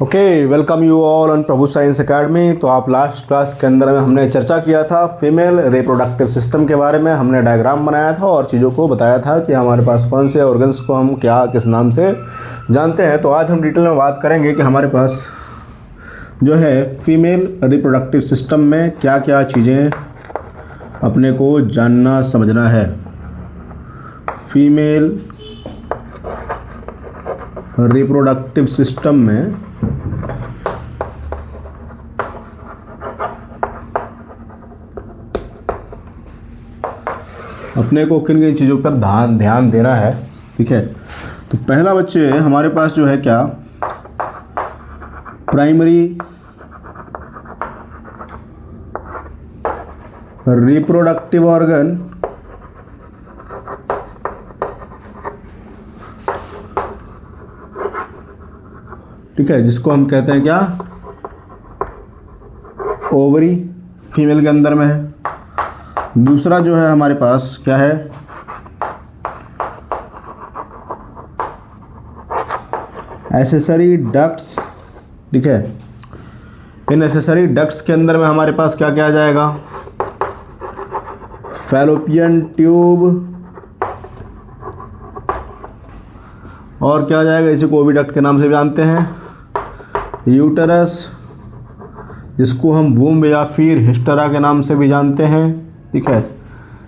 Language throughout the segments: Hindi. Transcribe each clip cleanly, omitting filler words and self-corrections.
Okay, welcome you all on Prabhu science academy. तो आप लास्ट क्लास के अंदर में हमने चर्चा किया था फीमेल रिप्रोडक्टिव सिस्टम के बारे में। हमने डायग्राम बनाया था और चीज़ों को बताया था कि हमारे पास कौन से ऑर्गन्स को हम क्या किस नाम से जानते हैं। तो आज हम डिटेल में बात करेंगे कि हमारे पास जो है फीमेल रिप्रोडक्टिव सिस्टम में क्या क्या चीज़ें अपने को जानना समझना है। फीमेल रिप्रोडक्टिव सिस्टम में अपने को किन किन चीज़ों पर ध्यान देना है। ठीक है, तो पहला बच्चे हमारे पास जो है क्या, प्राइमरी रिप्रोडक्टिव ऑर्गन ठीक है, जिसको हम कहते हैं क्या, ओवरी, फीमेल के अंदर में है। दूसरा जो है हमारे पास क्या है, एसेसरी डक्ट्स। ठीक है, इन एसेसरी डक्ट्स के अंदर में हमारे पास क्या क्या आ जाएगा, फैलोपियन ट्यूब, और क्या आ जाएगा, इसी को ओविडक्ट के नाम से भी जानते हैं, यूटरस, जिसको हम वूम्ब या फिर हिस्टेरा के नाम से भी जानते हैं। ठीक है,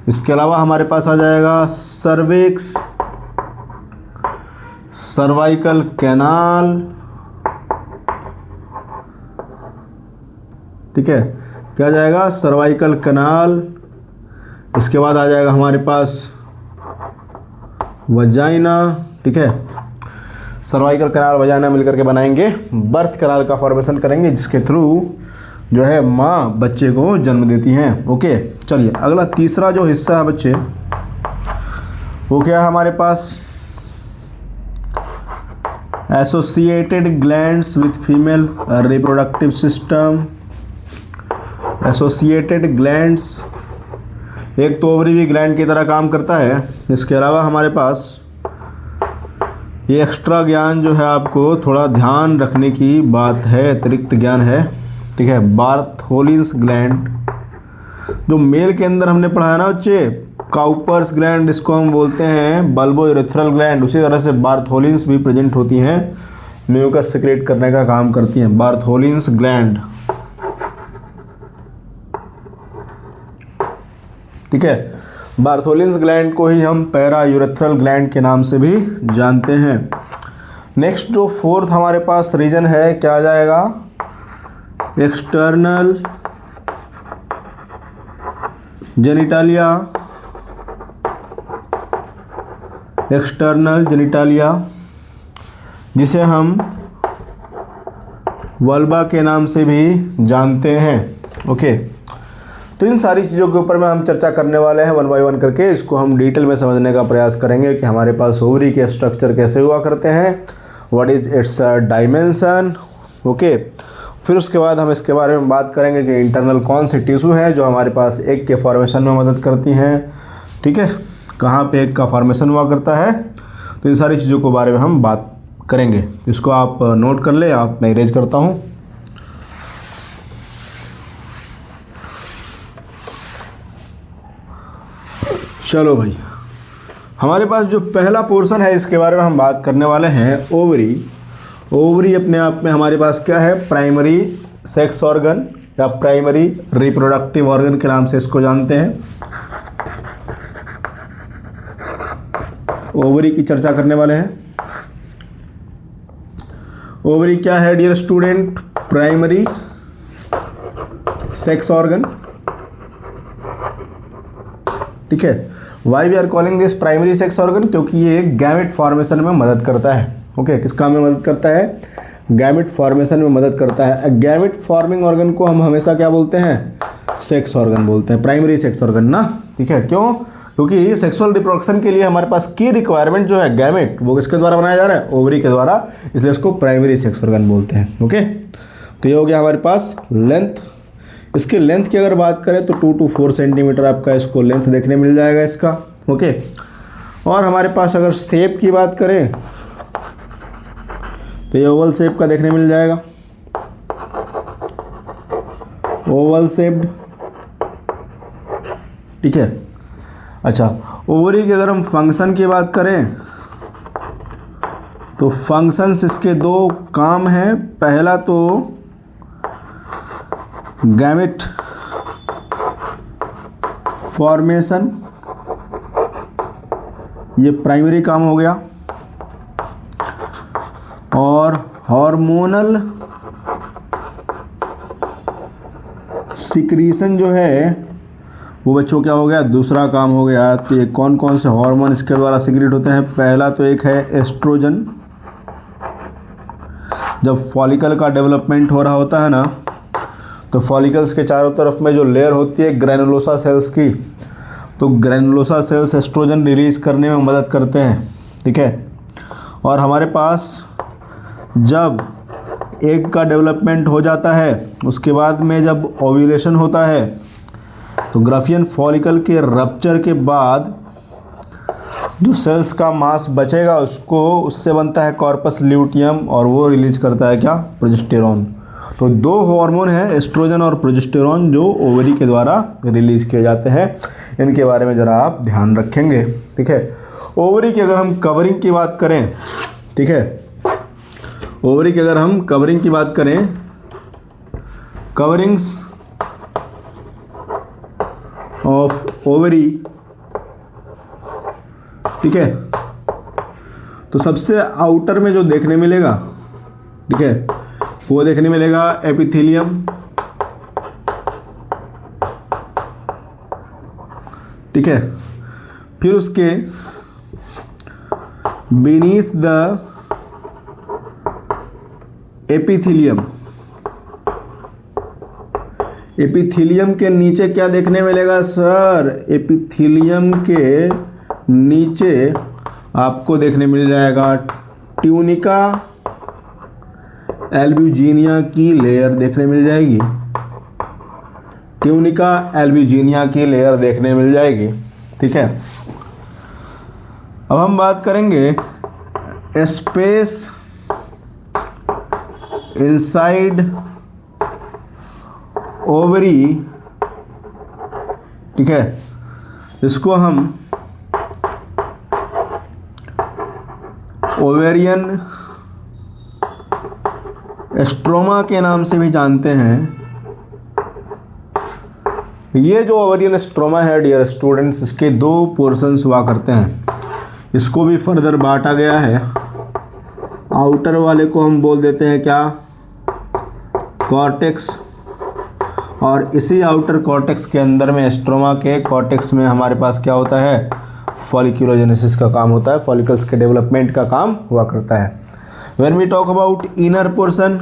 इसके अलावा हमारे पास आ जाएगा सर्विक्स, सर्वाइकल कैनाल। ठीक है, क्या आ जाएगा, सर्वाइकल कैनाल। इसके बाद आ जाएगा हमारे पास वजाइना। ठीक है, सर्वाइकल कैनाल वजाइना मिलकर के बनाएंगे बर्थ कैनाल का फॉर्मेशन करेंगे, जिसके थ्रू जो है माँ बच्चे को जन्म देती हैं। ओके, चलिए अगला तीसरा जो हिस्सा है बच्चे, वो क्या है हमारे पास, associated glands with female reproductive system. Associated glands, एक तो ओवरी भी ग्लैंड की तरह काम करता है। इसके अलावा हमारे पास ये एक्स्ट्रा ज्ञान जो है आपको थोड़ा ध्यान रखने की बात है, अतिरिक्त ज्ञान है। ठीक है, बार्थोलिन्स ग्लैंड जो मेल के अंदर हमने पढ़ा है ना बच्चे, काउपर्स ग्लैंड इसको हम बोलते हैं, बल्बो यूरेथ्रल ग्लैंड, उसी तरह से बार्थोलिन्स भी प्रेजेंट होती हैं, म्यूकस सिक्रेट करने का काम करती हैं, बार्थोलिन्स ग्लैंड। ठीक है, बार्थोलिन्स ग्लैंड को ही हम पैरा यूरेथ्रल ग्लैंड के नाम से भी जानते हैं। नेक्स्ट जो फोर्थ हमारे पास रीजन है, क्या आ जाएगा, एक्सटर्नल जेनिटालिया। एक्सटर्नल जेनिटालिया, जिसे हम वल्बा के नाम से भी जानते हैं। ओके, तो इन सारी चीज़ों के ऊपर में हम चर्चा करने वाले हैं वन बाय वन करके। इसको हम डिटेल में समझने का प्रयास करेंगे कि हमारे पास ओवरी के स्ट्रक्चर कैसे हुआ करते हैं, what is it's dimension. Okay, फिर उसके बाद हम इसके बारे में बात करेंगे कि इंटरनल कौन से टिश्यू हैं जो हमारे पास एग के फॉर्मेशन में मदद करती हैं। ठीक है, कहाँ पे एग का फॉर्मेशन हुआ करता है, तो इन सारी चीज़ों के बारे में हम बात करेंगे। इसको आप नोट कर ले, आप मैं इरेज करता हूँ। चलो भाई, हमारे पास जो पहला पोर्शन है इसके बारे में हम बात करने वाले हैं, ओवरी। ओवरी अपने आप में हमारे पास क्या है, प्राइमरी सेक्स ऑर्गन या प्राइमरी रिप्रोडक्टिव ऑर्गन के नाम से इसको जानते हैं। ओवरी की चर्चा करने वाले हैं। ओवरी क्या है dear student, primary sex organ. ठीक है, why we are calling this primary sex organ, क्योंकि ये गैमेट फॉर्मेशन में मदद करता है। ओके, किस काम में मदद करता है, गैमेट फॉर्मेशन में मदद करता है। गैमेट फॉर्मिंग ऑर्गन को हम हमेशा क्या बोलते हैं, सेक्स ऑर्गन बोलते हैं, प्राइमरी सेक्स ऑर्गन ना। ठीक है, क्यों, क्योंकि सेक्सुअल रिप्रोडक्शन के लिए हमारे पास की रिक्वायरमेंट जो है गैमेट, वो किसके द्वारा बनाया जा रहा है, ओवरी के द्वारा, इसलिए इसको प्राइमरी सेक्स ऑर्गन बोलते हैं। ओके, तो ये हो गया हमारे पास लेंथ। इसके लेंथ की अगर बात करें तो 2 to 4 सेंटीमीटर आपका इसको लेंथ देखने मिल जाएगा इसका। ओके, और हमारे पास अगर शेप की बात करें तो ये ओवल शेप का देखने मिल जाएगा, ओवल शेप्ड, ठीक है। अच्छा, ओवरी की अगर हम फंक्शन की बात करें तो फंक्शंस इसके दो काम हैं। पहला तो गैमेट फॉर्मेशन, ये प्राइमरी काम हो गया, और हार्मोनल सिक्रीशन जो है वो बच्चों क्या हो गया, दूसरा काम हो गया। तो ये कौन कौन से हार्मोन इसके द्वारा सिक्रीट होते हैं? पहला तो एक है एस्ट्रोजन, जब फॉलिकल का डेवलपमेंट हो रहा होता है ना, तो फॉलिकल्स के चारों तरफ में जो लेयर होती है ग्रैनुलोसा सेल्स की, तो ग्रैनुलोसा सेल्स एस्ट्रोजन रिलीज करने में मदद करते हैं, ठीक है। और हमारे पास जब एग का डेवलपमेंट हो जाता है, उसके बाद में जब ओव्यूलेशन होता है, तो ग्राफियन फॉलिकल के रप्चर के बाद जो सेल्स का मास बचेगा उससे बनता है कॉर्पस ल्यूटियम, और वो रिलीज करता है क्या, प्रोजेस्टेरॉन। तो दो हार्मोन हैं, एस्ट्रोजन और प्रोजेस्टेरॉन, जो ओवरी के द्वारा रिलीज किए जाते हैं। इनके बारे में ज़रा आप ध्यान रखेंगे, ठीक है। ओवरी की अगर हम कवरिंग की बात करें, ठीक है, ओवरी की अगर हम कवरिंग की बात करें, कवरिंग्स ऑफ ओवरी, ठीक है, तो सबसे आउटर में जो देखने मिलेगा, ठीक है, वो देखने मिलेगा एपिथेलियम, ठीक है। फिर उसके बीनीथ द एपिथेलियम, एपिथेलियम के नीचे क्या देखने मिलेगा सर? एपिथेलियम के नीचे आपको देखने मिल जाएगा ट्यूनिका एल्ब्यूजिनिया की लेयर देखने मिल जाएगी, ट्यूनिका एल्ब्यूजिनिया की लेयर देखने मिल जाएगी, ठीक है। अब हम बात करेंगे स्पेस इनसाइड ओवरी, ठीक है, इसको हम ओवेरियन स्ट्रोमा के नाम से भी जानते हैं। ये जो ओवेरियन स्ट्रोमा है डियर स्टूडेंट्स, इसके दो पोर्शंस हुआ करते हैं, इसको भी फर्दर बांटा गया है। आउटर वाले को हम बोल देते हैं क्या, कॉर्टेक्स, और इसी आउटर कॉर्टेक्स के अंदर में स्ट्रोमा के कॉर्टेक्स में हमारे पास क्या होता है, फॉलिक्यूलोजेनेसिस का काम होता है, फॉलिकल्स के डेवलपमेंट का काम हुआ करता है। When we talk about inner portion,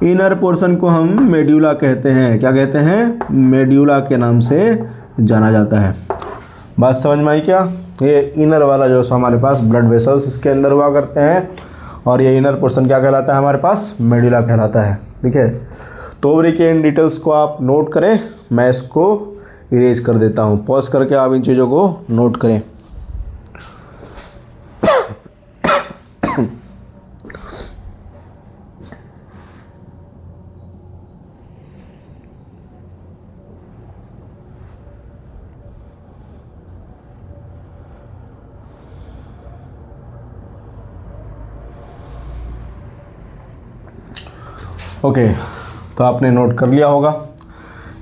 inner portion को हम मेड्यूला कहते हैं। क्या कहते हैं? मेड्यूला के नाम से जाना जाता है। बात समझ में आई क्या? ये इनर वाला जो हमारे पास ब्लड वेसल्स इसके अंदर हुआ करते हैं, और ये इनर पोर्शन क्या कहलाता है हमारे पास? मेड्यूला कहलाता है, ठीक है। तो ओवरी के इन डिटेल्स को आप नोट करें, मैं इसको इरेज कर देता हूँ। पॉज करके आप इन चीज़ों को नोट करें। ओके, तो आपने नोट कर लिया होगा।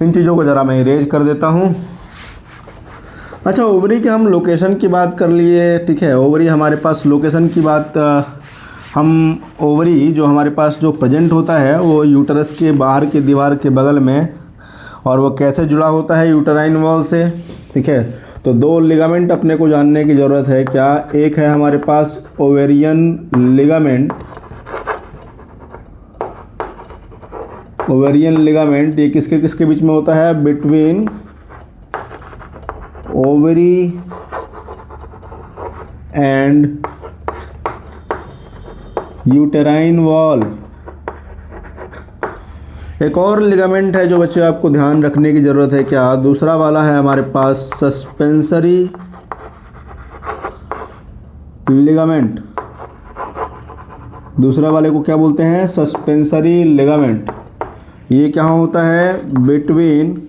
इन चीज़ों को ज़रा मैं इरेज कर देता हूँ। अच्छा, ओवरी के हम लोकेशन की बात कर लिए, ठीक है। ओवरी हमारे पास लोकेशन की बात, हम ओवरी जो हमारे पास जो प्रेजेंट होता है वो यूटरस के बाहर की दीवार के बगल में, और वो कैसे जुड़ा होता है यूटराइन वॉल से, ठीक है। तो दो लिगामेंट अपने को जानने की ज़रूरत है। क्या? एक है हमारे पास ओवेरियन लिगामेंट, ओवेरियन लिगामेंट, ये किसके किसके बीच में होता है? Between ovary and uterine wall. एक और लिगामेंट है जो बच्चे आपको ध्यान रखने की ज़रूरत है। क्या? दूसरा वाला है हमारे पास सस्पेंसरी लिगामेंट। दूसरा वाले को क्या बोलते हैं? Suspensory ligament. ये क्या होता है? Between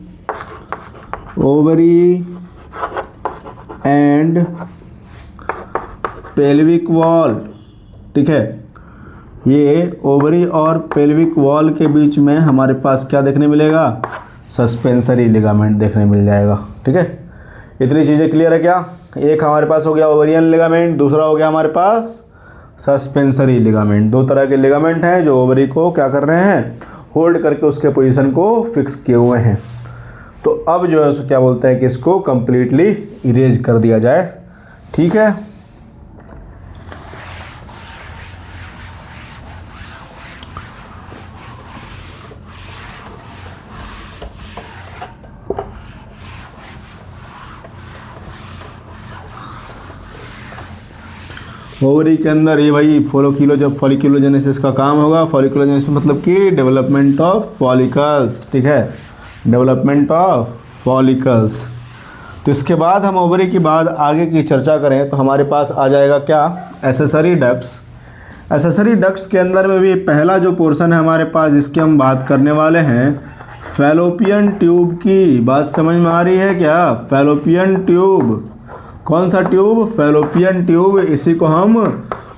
ovary and pelvic wall. ठीक है, ये ओवरी और पेल्विक वॉल के बीच में हमारे पास क्या देखने मिलेगा? सस्पेंसरी लिगामेंट देखने मिल जाएगा। ठीक है, इतनी चीज़ें क्लियर है क्या? एक हमारे पास हो गया ओवरियन लिगामेंट, दूसरा हो गया हमारे पास सस्पेंसरी लिगामेंट। दो तरह के लिगामेंट हैं जो ओवरी को क्या कर रहे हैं? होल्ड करके उसके पोजीशन को फिक्स किए हुए हैं। तो अब जो है उसको क्या बोलते हैं कि इसको कंप्लीटली इरेज कर दिया जाए। ठीक है, ओवरी के अंदर ये भाई फॉलिक्यूलोजेनेसिस का काम होगा। फॉलिक्यूलोजेनेसिस मतलब कि डेवलपमेंट ऑफ फॉलिकल्स। ठीक है, डेवलपमेंट ऑफ फॉलिकल्स। तो इसके बाद हम ओवरी की बाद आगे की चर्चा करें तो हमारे पास आ जाएगा क्या? Accessory ducts. एसेसरी डक्ट्स के अंदर में भी पहला जो पोर्शन है हमारे पास जिसकी हम बात करने वाले हैं, फैलोपियन ट्यूब की। बात समझ में आ रही है क्या? Fallopian tube. कौन सा ट्यूब? Fallopian tube. इसी को हम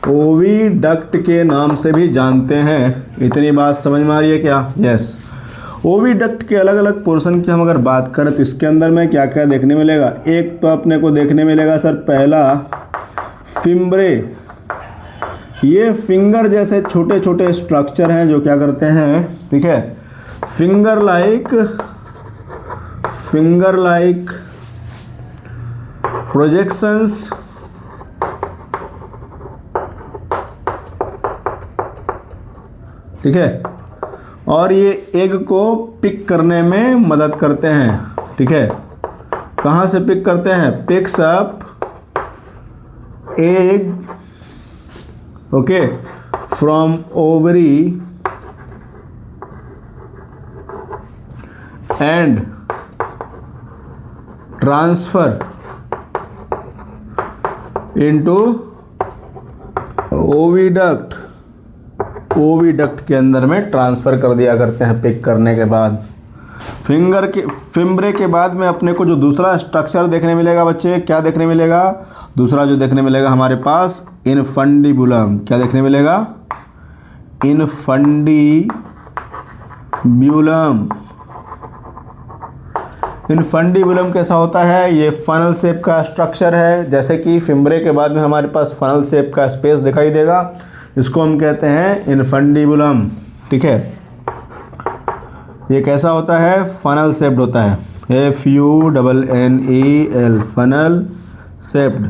ओविडक्ट के नाम से भी जानते हैं। इतनी बात समझ में आ रही है क्या? यस। ओविडक्ट के अलग अलग पोर्शन की हम अगर बात करें तो इसके अंदर में क्या क्या देखने मिलेगा? एक तो अपने को देखने मिलेगा सर पहला फिम्ब्रे। ये फिंगर जैसे छोटे छोटे स्ट्रक्चर हैं जो क्या करते हैं? ठीक है, फिंगर लाइक प्रोजेक्शंस ठीक है, और ये एग को पिक करने में मदद करते हैं। ठीक है, कहाँ से पिक करते हैं? Picks up egg okay from ovary and transfer into oviduct. Oviduct के अंदर में ट्रांसफ़र कर दिया करते हैं पिक करने के बाद। फिम्ब्रे के बाद में अपने को जो दूसरा स्ट्रक्चर देखने मिलेगा बच्चे, क्या देखने मिलेगा? दूसरा जो देखने मिलेगा हमारे पास इनफंडिबुलम। क्या देखने मिलेगा? इनफंडिब्यूलम। इनफंडिबुलम कैसा होता है? ये फनल शेप का स्ट्रक्चर है। जैसे कि फिम्ब्रे के बाद में हमारे पास फनल शेप का स्पेस दिखाई देगा, इसको हम कहते हैं इनफंडिबुलम। ठीक है, ये कैसा होता है? फनल शेप्ड होता है। FUNNEL funnel shaped.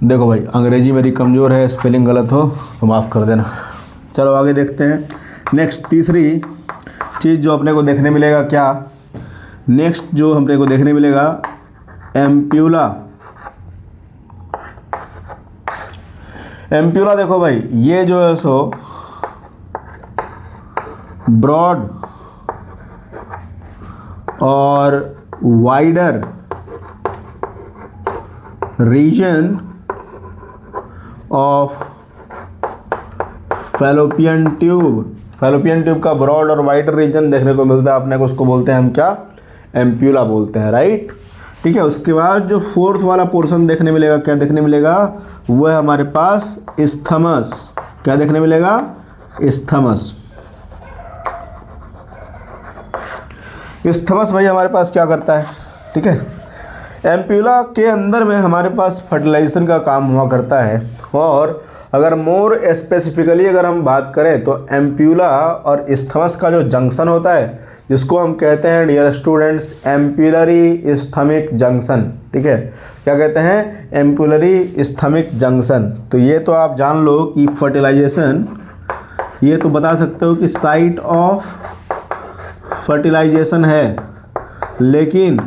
देखो भाई अंग्रेजी मेरी कमज़ोर है, स्पेलिंग गलत हो तो माफ़ कर देना। चलो आगे देखते हैं। नेक्स्ट तीसरी चीज़ जो अपने को देखने मिलेगा क्या? नेक्स्ट जो अपने को देखने मिलेगा एम्प्यूला। एम्प्यूला देखो भाई, ये जो है सो ब्रॉड और wider region of fallopian tube. Fallopian tube का ब्रॉड और वाइडर रीजन देखने को मिलता है अपने को, उसको बोलते हैं हम क्या? एम्प्यूला बोलते हैं। राइट, ठीक है। उसके बाद जो फोर्थ वाला पोर्शन देखने मिलेगा, क्या देखने मिलेगा? वो है हमारे पास इस्थमस। क्या देखने मिलेगा? इस्थमस। इस्थमस भाई हमारे पास क्या करता है? ठीक है, एम्प्यूला के अंदर में हमारे पास फर्टिलाइजेशन का काम हुआ करता है। और अगर मोर स्पेसिफिकली अगर हम बात करें तो एम्प्यूला और इस्थमस का जो जंक्शन होता है, जिसको हम कहते हैं dear students ampullary isthmic junction. ठीक है, क्या कहते हैं? Ampullary isthmic junction. तो ये तो आप जान लो कि फर्टिलाइजेशन, ये तो बता सकते हो कि साइट ऑफ फर्टिलाइजेशन है। लेकिन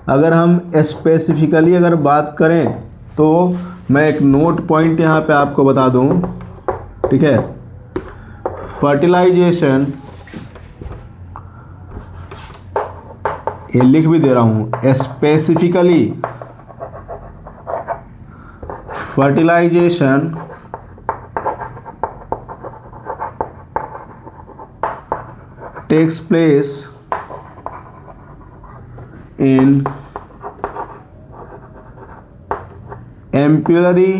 अगर हम स्पेसिफिकली अगर बात करें तो मैं एक नोट पॉइंट यहाँ पे आपको बता दूँ। ठीक है, फर्टिलाइजेशन, ये लिख भी दे रहा हूँ, specifically fertilization takes place in ampullary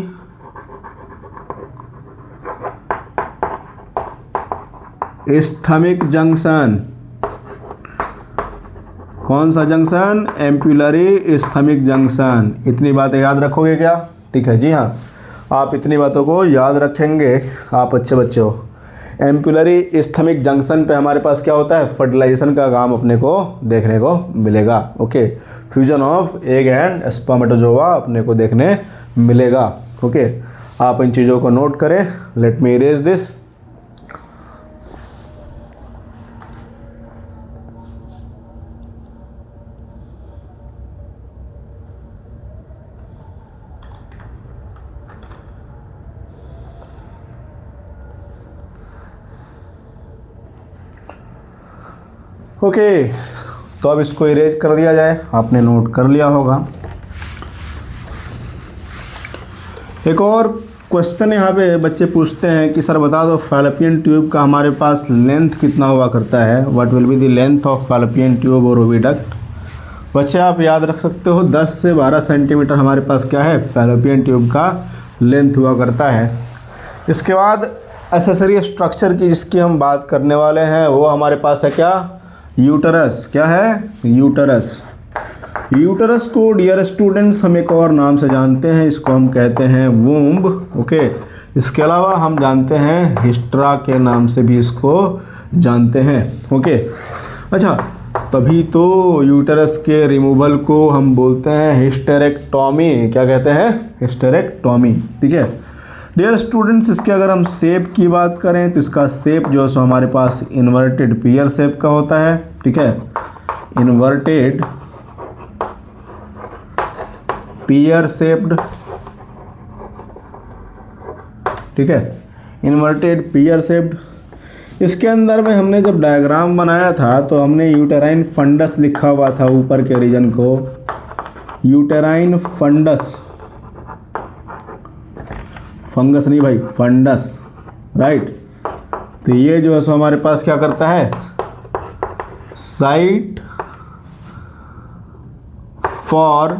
isthmic junction. कौन सा जंक्शन? Ampullary isthmic junction. इतनी बातें याद रखोगे क्या? ठीक है जी हाँ, आप इतनी बातों को याद रखेंगे, आप अच्छे बच्चे हो। एम्पुलरी इस्थमिक जंक्शन पे हमारे पास क्या होता है? फर्टिलाइजेशन का काम अपने को देखने को मिलेगा। Okay, fusion of egg and spermatozoa अपने को देखने मिलेगा। ओके, आप इन चीज़ों को नोट करें। Let me erase this. Okay, तो अब इसको इरेज कर दिया जाए। आपने नोट कर लिया होगा। एक और क्वेश्चन यहाँ पे बच्चे पूछते हैं कि सर बता दो फैलोपियन ट्यूब का हमारे पास लेंथ कितना हुआ करता है? What will be the length of fallopian tube और ओविडक्ट? बच्चे आप याद रख सकते हो 10 से 12 सेंटीमीटर हमारे पास क्या है? फैलोपियन ट्यूब का लेंथ हुआ करता है। इसके बाद एसेसरी स्ट्रक्चर की जिसकी हम बात करने वाले हैं वो हमारे पास है क्या? यूटरस। क्या है? यूटरस। यूटरस को डियर स्टूडेंट्स हम एक और नाम से जानते हैं, इसको हम कहते हैं वूम्ब। ओके, इसके अलावा हम जानते हैं हिस्ट्रा के नाम से भी इसको जानते हैं। ओके, अच्छा, तभी तो यूटरस के रिमूवल को हम बोलते हैं हिस्टेरेक्टोमी। क्या कहते हैं? हिस्टेरेक्टोमी। ठीक है डियर स्टूडेंट्स, इसके अगर हम शेप की बात करें तो इसका शेप जो है सो हमारे पास इन्वर्टेड पियर शेप का होता है। ठीक है, इन्वर्टेड पियर शेप्ड। ठीक है, इन्वर्टेड पियर शेप्ड। इसके अंदर में हमने जब डायग्राम बनाया था तो हमने यूटेराइन फंडस लिखा हुआ था ऊपर के रीजन को, यूटेराइन फंडस। फंगस नहीं भाई, फंडस, राइट। तो ये जो है सो हमारे पास क्या करता है? Site for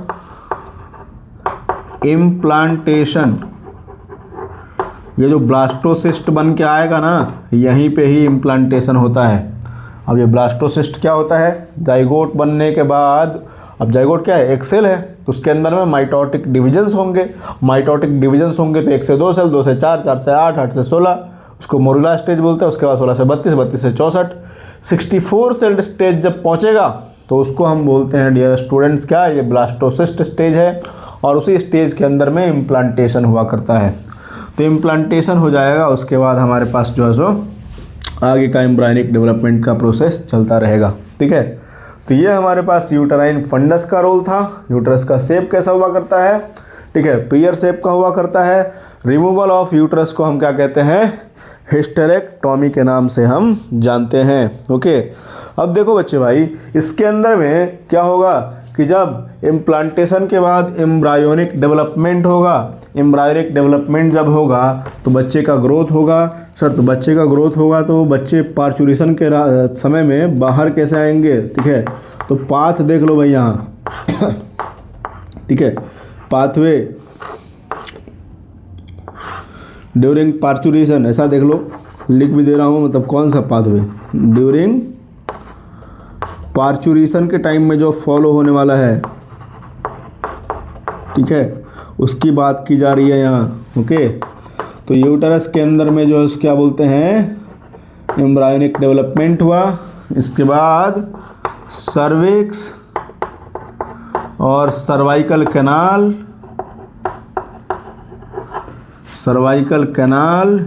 implantation. ये जो ब्लास्टोसिस्ट बन के आएगा ना, यहीं पे ही इम्प्लांटेशन होता है। अब ये ब्लास्टोसिस्ट क्या होता है? जाइगोट बनने के बाद, अब जाइगोट क्या है? एक सेल है, तो उसके अंदर में माइटोटिक डिविजन्स होंगे। माइटोटिक डिविजन्स होंगे तो 1 से 2 सेल, 2 से 4, 4 से 8, 8 से 16, उसको मोरुला स्टेज बोलते हैं। उसके बाद 16 से 32, 32 से 64, 64 सेल्ड स्टेज जब पहुंचेगा तो उसको हम बोलते हैं डियर स्टूडेंट्स क्या? ये ब्लास्टोसिस्ट स्टेज है। और उसी स्टेज के अंदर में इम्प्लांटेशन हुआ करता है। तो इम्प्लांटेशन हो जाएगा, उसके बाद हमारे पास जो है सो आगे का एम्ब्रायनिक डेवलपमेंट का प्रोसेस चलता रहेगा। ठीक है, तो ये हमारे पास यूटेराइन फंडस का रोल था। यूटरस का शेप कैसा हुआ करता है? ठीक है, पियर शेप का हुआ करता है। रिमूवल ऑफ यूटरस को हम क्या कहते हैं? हिस्टेरेक्टोमी के नाम से हम जानते हैं। ओके, अब देखो बच्चे भाई, इसके अंदर में क्या होगा कि जब इम्प्लांटेशन के बाद एम्ब्रायोनिक डेवलपमेंट होगा, एम्ब्रायोनिक डेवलपमेंट जब होगा तो बच्चे का ग्रोथ होगा। सर, तो बच्चे का ग्रोथ होगा तो बच्चे पार्चुरेशन के समय में बाहर कैसे आएंगे? ठीक है, तो पाथ देख लो भाई यहाँ। ठीक है, पाथवे ड्यूरिंग पार्चुरेशन, ऐसा देख लो, लिख भी दे रहा हूँ, मतलब कौन सा पाथवे ड्यूरिंग पार्चुरेशन के टाइम में जो फॉलो होने वाला है। ठीक है, उसकी बात की जा रही है यहाँ। ओके, तो यूटरस के अंदर में जो है क्या बोलते हैं? एम्ब्रायोनिक डेवलपमेंट हुआ। इसके बाद सर्विक्स और सर्वाइकल कैनाल, सर्वाइकल कैनाल,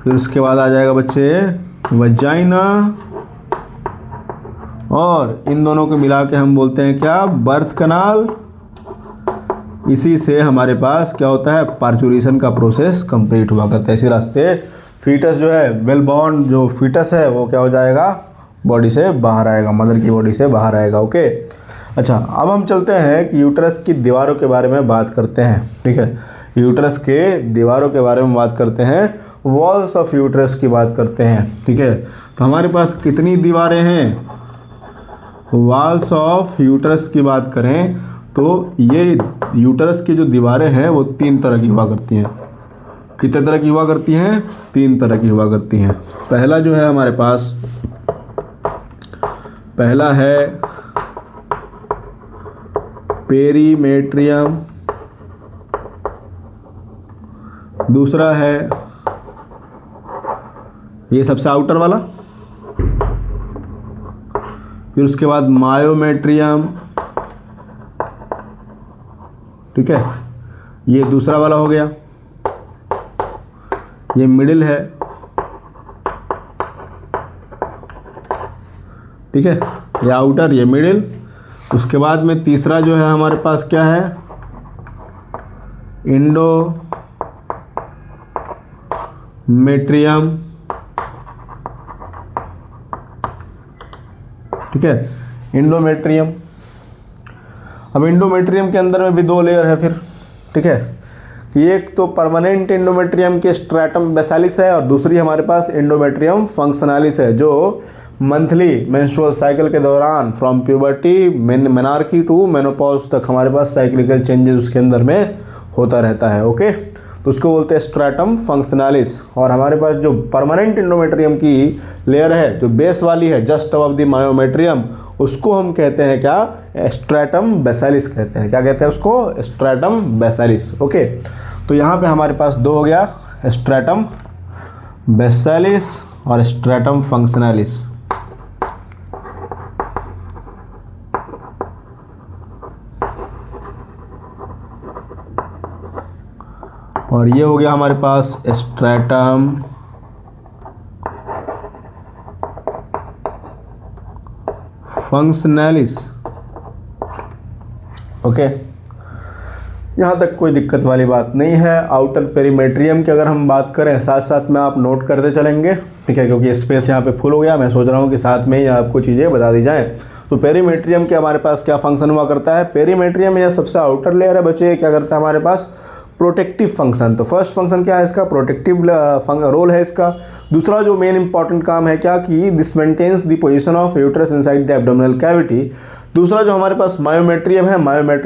फिर उसके बाद आ जाएगा बच्चे वजाइना, और इन दोनों को मिला के हम बोलते हैं क्या? Birth canal. इसी से हमारे पास क्या होता है? पार्चुरेशन का प्रोसेस कंप्लीट हुआ करता है। इसी रास्ते फीटस जो है, वेल बॉर्न जो फीटस है वो क्या हो जाएगा? बॉडी से बाहर आएगा, मदर की बॉडी से बाहर आएगा। ओके, अच्छा, अब हम चलते हैं कि यूटरस की दीवारों के बारे में बात करते हैं। ठीक है, यूट्रस के दीवारों के बारे में बात करते हैं, वॉल्स ऑफ यूट्रस की बात करते हैं। ठीक है, तो हमारे पास कितनी दीवारें हैं? वॉल्स ऑफ यूट्रस की बात करें तो ये यूट्रस की जो दीवारें हैं वो 3 तरह की हुआ करती हैं। कितने तरह की हुआ करती हैं? 3 तरह की हुआ करती हैं। पहला जो है हमारे पास, पहला है पेरीमेट्रियम, दूसरा है ये सबसे आउटर वाला, फिर उसके बाद मायोमेट्रियम। ठीक है, ये दूसरा वाला हो गया, ये मिडिल है। ठीक है, ये आउटर, ये मिडिल। उसके बाद में तीसरा जो है हमारे पास क्या है? इंडोमेट्रियम। ठीक है, इंडोमेट्रियम। अब इंडोमेट्रियम के अंदर में भी 2 लेयर है फिर। ठीक है, एक तो परमानेंट इंडोमेट्रियम के स्ट्रैटम बेसालिस है और दूसरी हमारे पास इंडोमेट्रियम फंक्शनालिस है, जो मंथली मेंस्ट्रुअल साइकिल के दौरान from puberty menarche to menopause तक हमारे पास साइक्लिकल चेंजेस उसके अंदर में होता रहता है। ओके, तो उसको बोलते हैं स्ट्रैटम फंक्शनालिस। और हमारे पास जो परमानेंट इंडोमेट्रियम की लेयर है, जो बेस वाली है जस्ट अबव द मायोमेट्रियम, उसको हम कहते हैं क्या? स्ट्रैटम बेसालिस कहते हैं। क्या कहते हैं उसको? स्ट्रैटम बेसालिस। ओके, तो यहाँ पे हमारे पास 2 हो गया, स्ट्रैटम बेसालिस और स्ट्रैटम फंक्शनालिस। और ये हो गया हमारे पास स्ट्रैटम फंक्शनैलिस। ओके, यहाँ तक कोई दिक्कत वाली बात नहीं है। आउटर पेरीमेट्रियम की अगर हम बात करें, साथ साथ में आप नोट करते चलेंगे। ठीक है, क्योंकि स्पेस यहाँ पे फुल हो गया, मैं सोच रहा हूँ कि साथ में ही आपको चीज़ें बता दी जाएँ। तो पेरीमेट्रियम के हमारे पास क्या फंक्शन हुआ करता है? पेरीमेट्रियम यह सबसे आउटर लेयर है बच्चे, क्या करता है हमारे पास? Protective function. तो फर्स्ट फंक्शन क्या है इसका? प्रोटेक्टिव रोल है इसका। दूसरा जो मेन इंपॉर्टेंट काम है क्या, कि this maintains the position of uterus inside the abdominal cavity. दूसरा जो हमारे पास मायोमेट्रियम है, मायोमेट्रियम